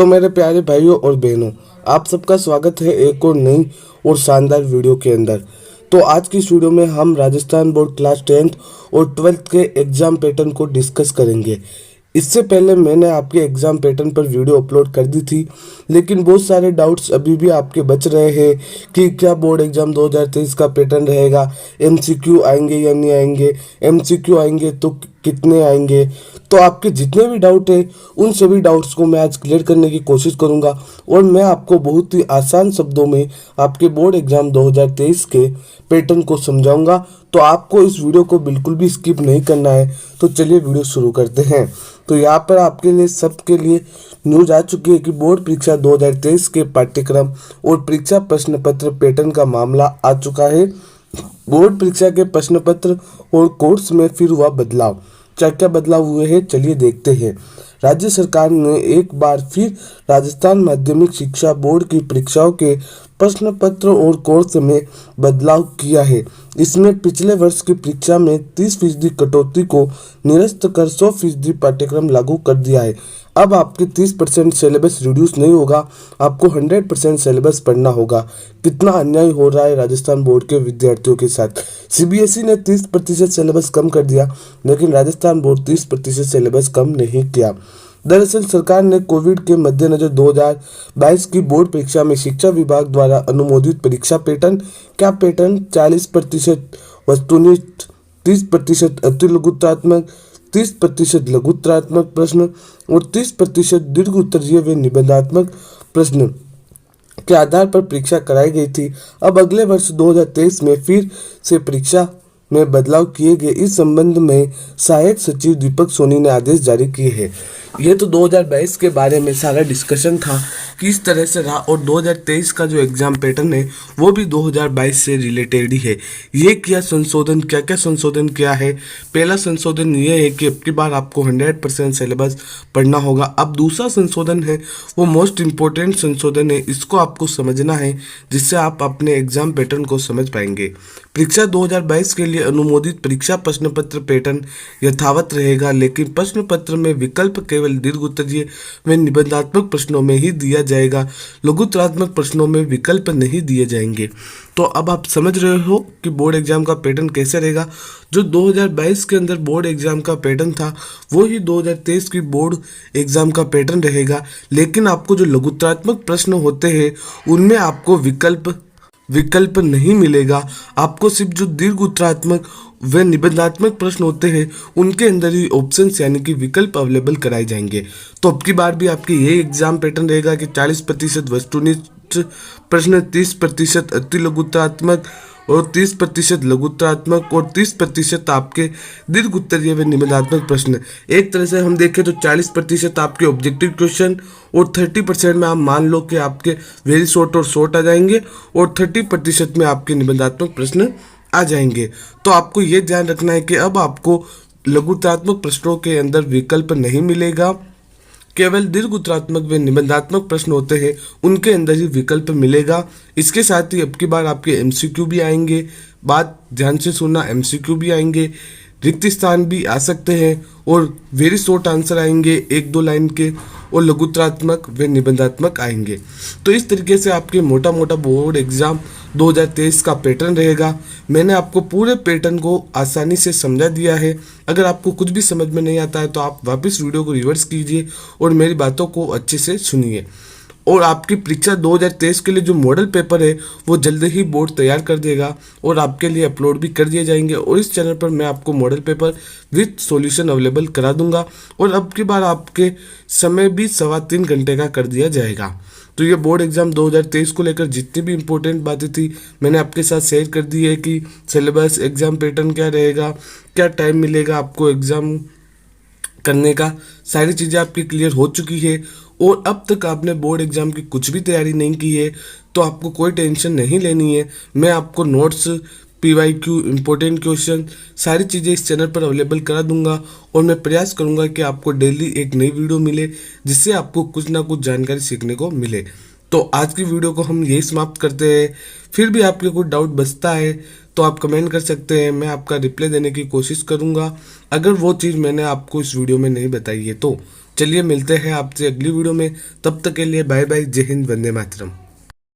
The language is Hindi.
तो मेरे प्यारे भाइयों और बहनों, आप सबका स्वागत है एक और नई और शानदार वीडियो के अंदर। तो आज की इस वीडियो में हम राजस्थान बोर्ड क्लास 10th और 12th के एग्ज़ाम पैटर्न को डिस्कस करेंगे। इससे पहले मैंने आपके एग्ज़ाम पैटर्न पर वीडियो अपलोड कर दी थी, लेकिन बहुत सारे डाउट्स अभी भी आपके बच रहे हैं कि क्या बोर्ड एग्ज़ाम 2023 का पैटर्न रहेगा, एमसीक्यू आएंगे या नहीं आएंगे, एमसीक्यू आएंगे तो कितने आएंगे। तो आपके जितने भी डाउट है उन सभी डाउट्स को मैं आज क्लियर करने की कोशिश करूंगा और मैं आपको बहुत ही आसान शब्दों में आपके बोर्ड एग्ज़ाम 2023 के पैटर्न को समझाऊंगा। तो आपको इस वीडियो को बिल्कुल भी स्किप नहीं करना है। तो चलिए वीडियो शुरू करते हैं। तो यहाँ पर आपके लिए सबके लिए न्यूज आ चुकी है कि बोर्ड परीक्षा 2023 के पाठ्यक्रम और परीक्षा प्रश्न पत्र पैटर्न का मामला आ चुका है। बोर्ड परीक्षा के प्रश्न पत्र और कोर्स में फिर हुआ बदलाव। क्या क्या बदलाव हुए हैं चलिए देखते हैं। राज्य सरकार ने एक बार फिर राजस्थान माध्यमिक शिक्षा बोर्ड की परीक्षाओं के प्रश्न पत्र और कोर्स में बदलाव किया है। इसमें पिछले वर्ष की परीक्षा में 30% कटौती को निरस्त कर 100% पाठ्यक्रम लागू कर दिया है। अब आपके 30% सिलेबस रिड्यूस नहीं होगा, आपको 100% सिलेबस पढ़ना होगा। कितना अन्याय हो रहा है राजस्थान बोर्ड के विद्यार्थियों के साथ। सीबीएसई ने 30% सिलेबस कम कर दिया, लेकिन राजस्थान बोर्ड 30% सिलेबस कम नहीं किया। दरअसल सरकार ने कोविड के मद्देनजर 2022 की बोर्ड परीक्षा में शिक्षा विभाग द्वारा अनुमोदित परीक्षा पैटर्न क्या पैटर्न 40% वस्तुनिष्ठ, 30% अति लघुत्तरात्मक, 30% लघुत्तरात्मक प्रश्न और 30% दीर्घ उत्तरीय व निबंधात्मक प्रश्न के आधार पर परीक्षा कराई गई थी। अब अगले वर्ष 2023 में फिर से परीक्षा में बदलाव किए गए। इस संबंध में सहायक सचिव दीपक सोनी ने आदेश जारी किए हैं। ये तो 2022 के बारे में सारा डिस्कशन था कि इस तरह से रहा, और 2023 का जो एग्ज़ाम पैटर्न है वो भी 2022 से रिलेटेड ही है। ये क्या संशोधन, क्या क्या संशोधन किया है। पहला संशोधन ये है कि अब की बार आपको 100% सिलेबस पढ़ना होगा। अब दूसरा संशोधन है वो मोस्ट इम्पोर्टेंट संशोधन है, इसको आपको समझना है जिससे आप अपने एग्ज़ाम पैटर्न को समझ पाएंगे। परीक्षा 2022 के लिए अनुमोदित परीक्षा प्रश्न पत्र पैटर्न यथावत रहेगा, लेकिन प्रश्न पत्र में विकल्प केवल दीर्घ उत्तरीय व निबंधात्मक प्रश्नों में ही दिया जाएगा। लघुत्तरात्मक प्रश्नों में विकल्प नहीं दिए जाएंगे। तो अब आप समझ रहे हो कि बोर्ड एग्जाम का पैटर्न कैसे रहेगा। जो 2022 के अंदर बोर्ड एग्जाम का पैटर्न था वो ही 2023 की बोर्ड एग्जाम का पैटर्न रहेगा, लेकिन आपको जो लघुत्तरात्मक प्रश्न होते हैं उनमें आपको विकल्प नहीं मिलेगा। आपको सिर्फ जो दीर्घ उत्तरात्मक व निबंधात्मक प्रश्न होते हैं उनके अंदर ही ऑप्शंस यानी कि विकल्प अवेलेबल कराए जाएंगे। तो अब की बार भी आपके ये एग्जाम पैटर्न रहेगा कि 40% वस्तुनिष्ठ प्रश्न, 30% अति लघुत्तरात्मक और 30% लघुत्तरात्मक और 30% आपके दीर्घ उत्तरीय व निबंधात्मक प्रश्न। एक तरह से हम देखें तो 40% आपके ऑब्जेक्टिव क्वेश्चन और 30% में आप मान लो कि आपके वेरी शॉर्ट और शॉर्ट आ जाएंगे और 30% में आपके निबंधात्मक प्रश्न आ जाएंगे। तो आपको ये ध्यान रखना है कि अब आपको लघुत्तरात्मक प्रश्नों के अंदर विकल्प नहीं मिलेगा, केवल दीर्घ उत्तरात्मक व निबंधात्मक प्रश्न होते हैं उनके अंदर ही विकल्प मिलेगा। इसके साथ ही अब की बार आपके एमसीक्यू भी आएंगे। बात ध्यान से सुनना, एमसीक्यू भी आएंगे, रिक्त स्थान भी आ सकते हैं और वेरी शॉर्ट आंसर आएंगे 1-2 लाइन के, और लघुत्तरात्मक व निबंधात्मक आएंगे। तो इस तरीके से आपके मोटा मोटा बोर्ड एग्जाम 2023 का पैटर्न रहेगा। मैंने आपको पूरे पैटर्न को आसानी से समझा दिया है। अगर आपको कुछ भी समझ में नहीं आता है तो आप वापस वीडियो को रिवर्स कीजिए और मेरी बातों को अच्छे से सुनिए। और आपकी परीक्षा 2023 के लिए जो मॉडल पेपर है वो जल्दी ही बोर्ड तैयार कर देगा और आपके लिए अपलोड भी कर दिए जाएंगे, और इस चैनल पर मैं आपको model paper with solution available करा दूंगा। और अब की बार आपके समय भी 3.25 घंटे का कर दिया जाएगा। तो ये बोर्ड एग्जाम 2023 को लेकर जितनी भी इंपॉर्टेंट बातें थी मैंने आपके साथ शेयर कर दी है कि सिलेबस, एग्जाम पैटर्न क्या रहेगा, क्या टाइम मिलेगा आपको एग्जाम करने का, सारी चीज़ें आपकी क्लियर हो चुकी है। और अब तक आपने बोर्ड एग्जाम की कुछ भी तैयारी नहीं की है तो आपको कोई टेंशन नहीं लेनी है। मैं आपको नोट्स, PYQ, इम्पोर्टेंट क्वेश्चन, सारी चीज़ें इस चैनल पर अवेलेबल करा दूंगा, और मैं प्रयास करूंगा कि आपको डेली एक नई वीडियो मिले जिससे आपको कुछ ना कुछ जानकारी सीखने को मिले। तो आज की वीडियो को हम यही समाप्त करते हैं। फिर भी आपके कोई डाउट बचता है तो आप कमेंट कर सकते हैं, मैं आपका रिप्लाई देने की कोशिश करूंगा अगर वो चीज़ मैंने आपको इस वीडियो में नहीं बताई है तो। चलिए मिलते हैं आपसे अगली वीडियो में, तब तक के लिए बाय बाय, जय हिंद, वंदे मातरम।